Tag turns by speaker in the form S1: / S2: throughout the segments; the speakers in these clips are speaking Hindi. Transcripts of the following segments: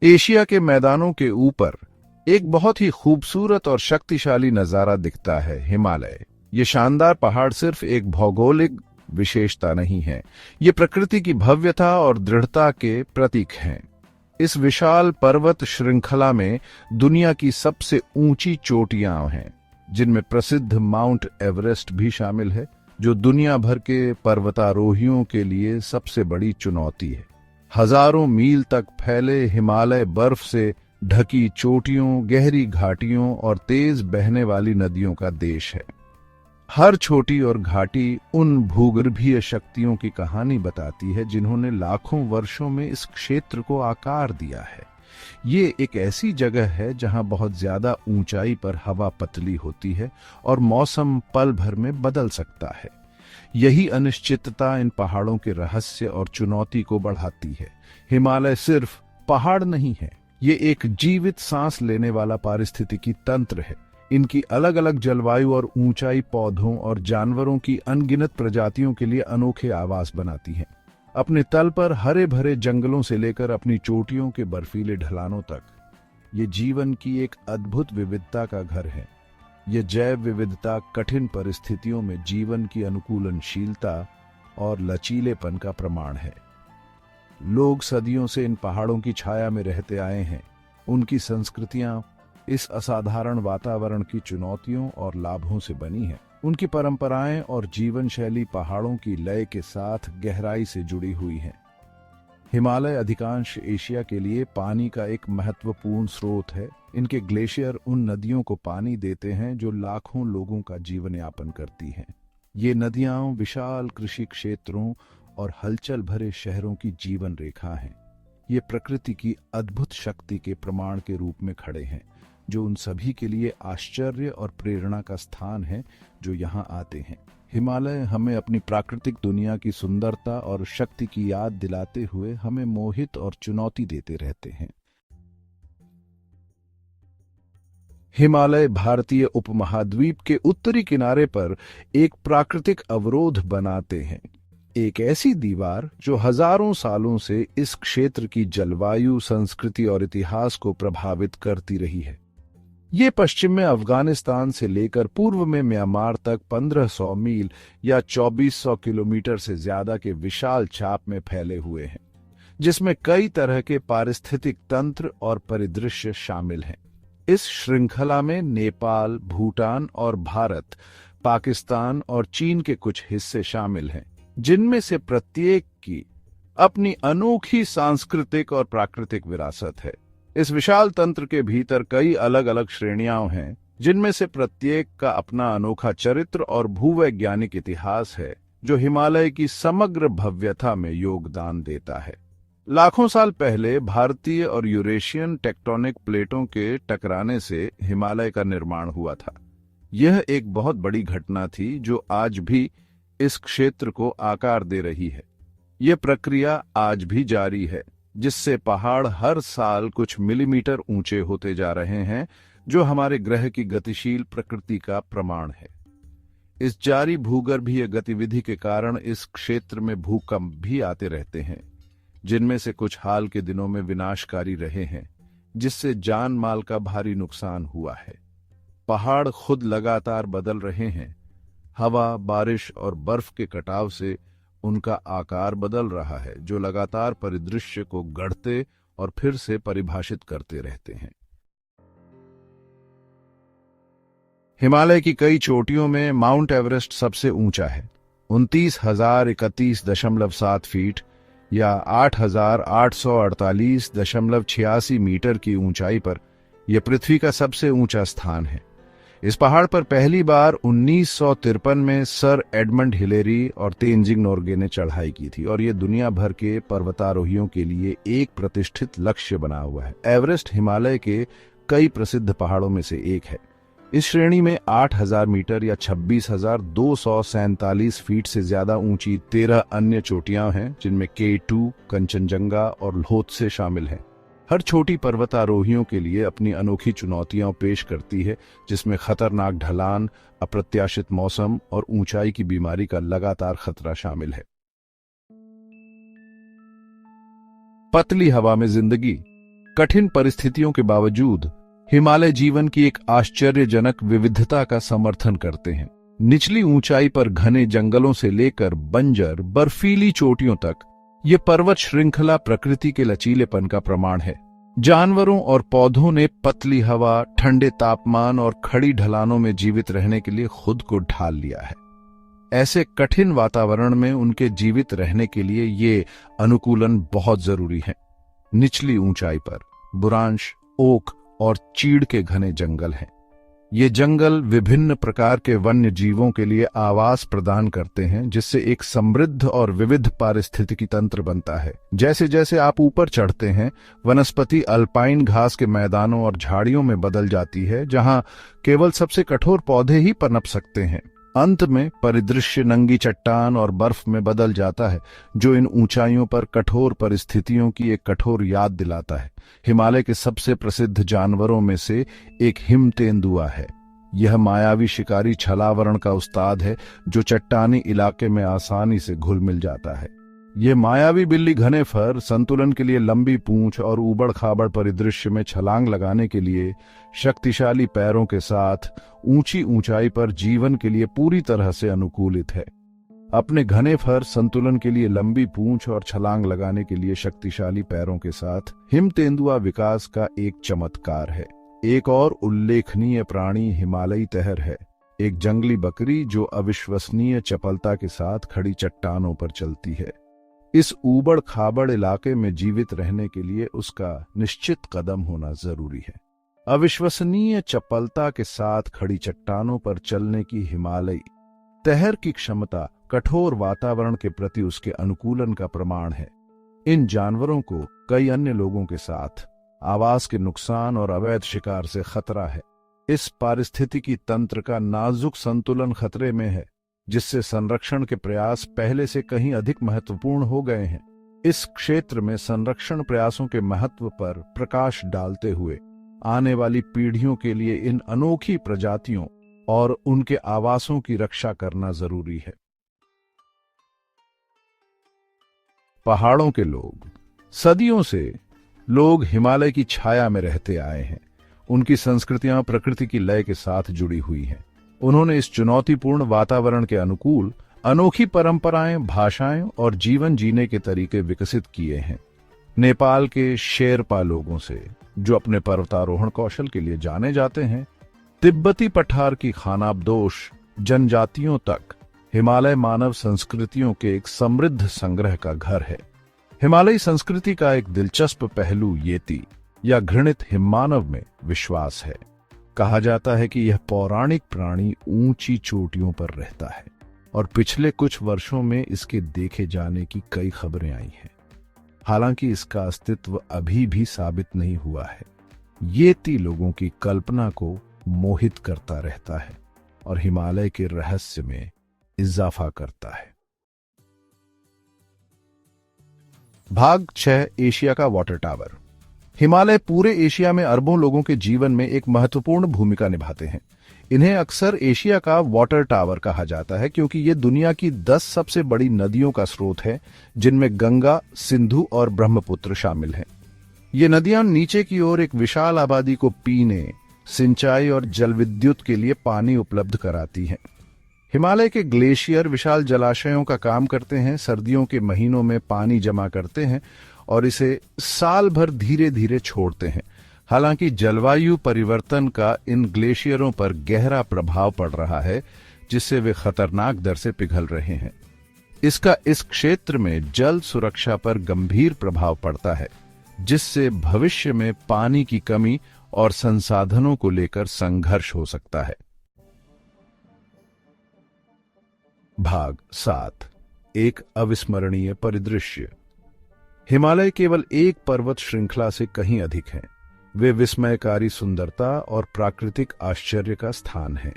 S1: एशिया के मैदानों के ऊपर एक बहुत ही खूबसूरत और शक्तिशाली नजारा दिखता है, हिमालय। ये शानदार पहाड़ सिर्फ एक भौगोलिक विशेषता नहीं है, ये प्रकृति की भव्यता और दृढ़ता के प्रतीक हैं। इस विशाल पर्वत श्रृंखला में दुनिया की सबसे ऊंची चोटियां हैं, जिनमें प्रसिद्ध माउंट एवरेस्ट भी शामिल है, जो दुनिया भर के पर्वतारोहियों के लिए सबसे बड़ी चुनौती है। हजारों मील तक फैले हिमालय बर्फ से ढकी चोटियों, गहरी घाटियों और तेज बहने वाली नदियों का देश है। हर छोटी और घाटी उन भूगर्भीय शक्तियों की कहानी बताती है जिन्होंने लाखों वर्षों में इस क्षेत्र को आकार दिया है। ये एक ऐसी जगह है जहां बहुत ज्यादा ऊंचाई पर हवा पतली होती है और मौसम पल भर में बदल सकता है। यही अनिश्चितता इन पहाड़ों के रहस्य और चुनौती को बढ़ाती है। हिमालय सिर्फ पहाड़ नहीं है, ये एक जीवित सांस लेने वाला पारिस्थितिकी तंत्र है। इनकी अलग अलग जलवायु और ऊंचाई पौधों और जानवरों की अनगिनत प्रजातियों के लिए अनोखे आवास बनाती हैं। अपने तल पर हरे भरे जंगलों से लेकर अपनी चोटियों के बर्फीले ढलानों तक, ये जीवन की एक अद्भुत विविधता का घर है। यह जैव विविधता कठिन परिस्थितियों में जीवन की अनुकूलनशीलता और लचीलेपन का प्रमाण है। लोग सदियों से इन पहाड़ों की छाया में रहते आए हैं। उनकी संस्कृतियां इस असाधारण वातावरण की चुनौतियों और लाभों से बनी है। उनकी परंपराएं और जीवन शैली पहाड़ों की लय के साथ गहराई से जुड़ी हुई हैं। हिमालय अधिकांश एशिया के लिए पानी का एक महत्वपूर्ण स्रोत है। इनके ग्लेशियर उन नदियों को पानी देते हैं जो लाखों लोगों का जीवन यापन करती हैं। ये नदियां विशाल कृषि क्षेत्रों और हलचल भरे शहरों की जीवन रेखा हैं। ये प्रकृति की अद्भुत शक्ति के प्रमाण के रूप में खड़े हैं, जो उन सभी के लिए आश्चर्य और प्रेरणा का स्थान है जो यहाँ आते हैं। हिमालय हमें अपनी प्राकृतिक दुनिया की सुंदरता और शक्ति की याद दिलाते हुए हमें मोहित और चुनौती देते रहते हैं। हिमालय भारतीय उपमहाद्वीप के उत्तरी किनारे पर एक प्राकृतिक अवरोध बनाते हैं, एक ऐसी दीवार जो हजारों सालों से इस क्षेत्र की जलवायु, संस्कृति और इतिहास को प्रभावित करती रही है। ये पश्चिम में अफगानिस्तान से लेकर पूर्व में म्यांमार तक 1500 मील या 2400 किलोमीटर से ज्यादा के विशाल चाप में फैले हुए हैं, जिसमें कई तरह के पारिस्थितिक तंत्र और परिदृश्य शामिल हैं। इस श्रृंखला में नेपाल, भूटान और भारत, पाकिस्तान और चीन के कुछ हिस्से शामिल हैं, जिनमें से प्रत्येक की अपनी अनोखी सांस्कृतिक और प्राकृतिक विरासत है। इस विशाल तंत्र के भीतर कई अलग अलग श्रेणियां हैं, जिनमें से प्रत्येक का अपना अनोखा चरित्र और भूवैज्ञानिक इतिहास है, जो हिमालय की समग्र भव्यता में योगदान देता है। लाखों साल पहले भारतीय और यूरेशियन टेक्टोनिक प्लेटों के टकराने से हिमालय का निर्माण हुआ था। यह एक बहुत बड़ी घटना थी जो आज भी इस क्षेत्र को आकार दे रही है। यह प्रक्रिया आज भी जारी है, जिससे पहाड़ हर साल कुछ मिलीमीटर ऊंचे होते जा रहे हैं, जो हमारे ग्रह की गतिशील प्रकृति का प्रमाण है। इस जारी भूगर्भीय गतिविधि के कारण इस क्षेत्र में भूकंप भी आते रहते हैं, जिनमें से कुछ हाल के दिनों में विनाशकारी रहे हैं, जिससे जान माल का भारी नुकसान हुआ है। पहाड़ खुद लगातार बदल रहे हैं। हवा, बारिश और बर्फ के कटाव से उनका आकार बदल रहा है, जो लगातार परिदृश्य को गढ़ते और फिर से परिभाषित करते रहते हैं। हिमालय की कई चोटियों में माउंट एवरेस्ट सबसे ऊंचा है। 29,031.7 फीट या 8,848.86 मीटर की ऊंचाई पर यह पृथ्वी का सबसे ऊंचा स्थान है। इस पहाड़ पर पहली बार 1953 में सर एडमंड हिलेरी और तेनजिंग नोर्गे ने चढ़ाई की थी, और यह दुनिया भर के पर्वतारोहियों के लिए एक प्रतिष्ठित लक्ष्य बना हुआ है। एवरेस्ट हिमालय के कई प्रसिद्ध पहाड़ों में से एक है। इस श्रेणी में 8,000 मीटर या 26,247 फीट से ज्यादा ऊंची 13 अन्य चोटियां हैं, जिनमें K2, कंचनजंगा और ल्होत्से शामिल हैं। हर छोटी पर्वतारोहियों के लिए अपनी अनोखी चुनौतियां पेश करती है, जिसमें खतरनाक ढलान, अप्रत्याशित मौसम और ऊंचाई की बीमारी का लगातार खतरा शामिल है। पतली हवा में जिंदगी। कठिन परिस्थितियों के बावजूद हिमालय जीवन की एक आश्चर्यजनक विविधता का समर्थन करते हैं। निचली ऊंचाई पर घने जंगलों से लेकर बंजर बर्फीली चोटियों तक ये पर्वत श्रृंखला प्रकृति के लचीलेपन का प्रमाण है। जानवरों और पौधों ने पतली हवा, ठंडे तापमान और खड़ी ढलानों में जीवित रहने के लिए खुद को ढाल लिया है। ऐसे कठिन वातावरण में उनके जीवित रहने के लिए ये अनुकूलन बहुत जरूरी है। निचली ऊंचाई पर बुरांश, ओक और चीड़ के घने जंगल हैं। ये जंगल विभिन्न प्रकार के वन्य जीवों के लिए आवास प्रदान करते हैं, जिससे एक समृद्ध और विविध पारिस्थितिकी तंत्र बनता है। जैसे जैसे आप ऊपर चढ़ते हैं, वनस्पति अल्पाइन घास के मैदानों और झाड़ियों में बदल जाती है, जहां केवल सबसे कठोर पौधे ही पनप सकते हैं। अंत में परिदृश्य नंगी चट्टान और बर्फ में बदल जाता है, जो इन ऊंचाइयों पर कठोर परिस्थितियों की एक कठोर याद दिलाता है। हिमालय के सबसे प्रसिद्ध जानवरों में से एक हिम तेंदुआ है। यह मायावी शिकारी छलावरण का उस्ताद है, जो चट्टानी इलाके में आसानी से घुल मिल जाता है। यह मायावी बिल्ली घने फर, संतुलन के लिए लंबी पूंछ और ऊबड़ खाबड़ परिदृश्य में छलांग लगाने के लिए शक्तिशाली पैरों के साथ ऊंची ऊंचाई पर जीवन के लिए पूरी तरह से अनुकूलित है। अपने घने फर, संतुलन के लिए लंबी पूंछ और छलांग लगाने के लिए शक्तिशाली पैरों के साथ हिम तेंदुआ विकास का एक चमत्कार है। एक और उल्लेखनीय प्राणी हिमालयी तहर है, एक जंगली बकरी जो अविश्वसनीय चपलता के साथ खड़ी चट्टानों पर चलती है। इस ऊबड़ खाबड़ इलाके में जीवित रहने के लिए उसका निश्चित कदम होना जरूरी है। अविश्वसनीय चपलता के साथ खड़ी चट्टानों पर चलने की हिमालयी तहर की क्षमता कठोर वातावरण के प्रति उसके अनुकूलन का प्रमाण है। इन जानवरों को कई अन्य लोगों के साथ आवास के नुकसान और अवैध शिकार से खतरा है। इस पारिस्थितिकी तंत्र का नाजुक संतुलन खतरे में है, जिससे संरक्षण के प्रयास पहले से कहीं अधिक महत्वपूर्ण हो गए हैं। इस क्षेत्र में संरक्षण प्रयासों के महत्व पर प्रकाश डालते हुए आने वाली पीढ़ियों के लिए इन अनोखी प्रजातियों और उनके आवासों की रक्षा करना जरूरी है। पहाड़ों के लोग सदियों से लोग हिमालय की छाया में रहते आए हैं। उनकी संस्कृतियां प्रकृति की लय के साथ जुड़ी हुई हैं। उन्होंने इस चुनौतीपूर्ण वातावरण के अनुकूल अनोखी परंपराएं, भाषाएं और जीवन जीने के तरीके विकसित किए हैं। नेपाल के शेरपा लोगों से, जो अपने पर्वतारोहण कौशल के लिए जाने जाते हैं, तिब्बती पठार की खानाबदोश जनजातियों तक, हिमालय मानव संस्कृतियों के एक समृद्ध संग्रह का घर है। हिमालयी संस्कृति का एक दिलचस्प पहलू येती या घृणित हिममानव में विश्वास है। कहा जाता है कि यह पौराणिक प्राणी ऊंची चोटियों पर रहता है और पिछले कुछ वर्षों में इसके देखे जाने की कई खबरें आई हैं। हालांकि इसका अस्तित्व अभी भी साबित नहीं हुआ है। येती लोगों की कल्पना को मोहित करता रहता है और हिमालय के रहस्य में इजाफा करता है। भाग 6, एशिया का वाटर टावर। हिमालय पूरे एशिया में अरबों लोगों के जीवन में एक महत्वपूर्ण भूमिका निभाते हैं। इन्हें अक्सर एशिया का वाटर टावर कहा जाता है, क्योंकि ये दुनिया की 10 सबसे बड़ी नदियों का स्रोत है, जिनमें गंगा, सिंधु और ब्रह्मपुत्र शामिल हैं। ये नदियां नीचे की ओर एक विशाल आबादी को पीने, सिंचाई और जल विद्युत के लिए पानी उपलब्ध कराती हैं। हिमालय के ग्लेशियर विशाल जलाशयों का काम करते हैं, सर्दियों के महीनों में पानी जमा करते हैं और इसे साल भर धीरे धीरे छोड़ते हैं। हालांकि जलवायु परिवर्तन का इन ग्लेशियरों पर गहरा प्रभाव पड़ रहा है, जिससे वे खतरनाक दर से पिघल रहे हैं। इसका इस क्षेत्र में जल सुरक्षा पर गंभीर प्रभाव पड़ता है, जिससे भविष्य में पानी की कमी और संसाधनों को लेकर संघर्ष हो सकता है। भाग 7, एक अविस्मरणीय परिदृश्य। हिमालय केवल एक पर्वत श्रृंखला से कहीं अधिक है। वे विस्मयकारी सुंदरता और प्राकृतिक आश्चर्य का स्थान हैं।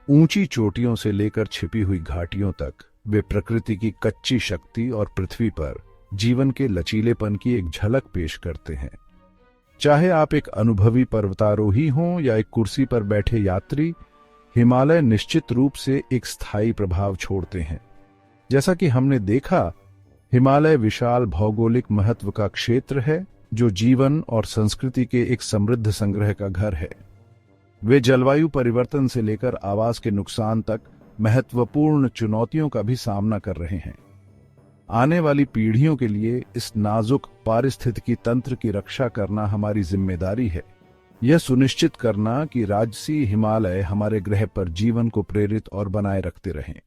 S1: ऊंची चोटियों से लेकर छिपी हुई घाटियों तक वे प्रकृति की कच्ची शक्ति और पृथ्वी पर जीवन के लचीलेपन की एक झलक पेश करते हैं। चाहे आप एक अनुभवी पर्वतारोही हों या एक कुर्सी पर बैठे यात्री, हिमालय निश्चित रूप से एक स्थायी प्रभाव छोड़ते हैं। जैसा कि हमने देखा, हिमालय विशाल भौगोलिक महत्व का क्षेत्र है, जो जीवन और संस्कृति के एक समृद्ध संग्रह का घर है। वे जलवायु परिवर्तन से लेकर आवास के नुकसान तक महत्वपूर्ण चुनौतियों का भी सामना कर रहे हैं। आने वाली पीढ़ियों के लिए इस नाजुक पारिस्थितिकी तंत्र की रक्षा करना हमारी जिम्मेदारी है। यह सुनिश्चित करना कि राजसी हिमालय हमारे ग्रह पर जीवन को प्रेरित और बनाए रखते रहें।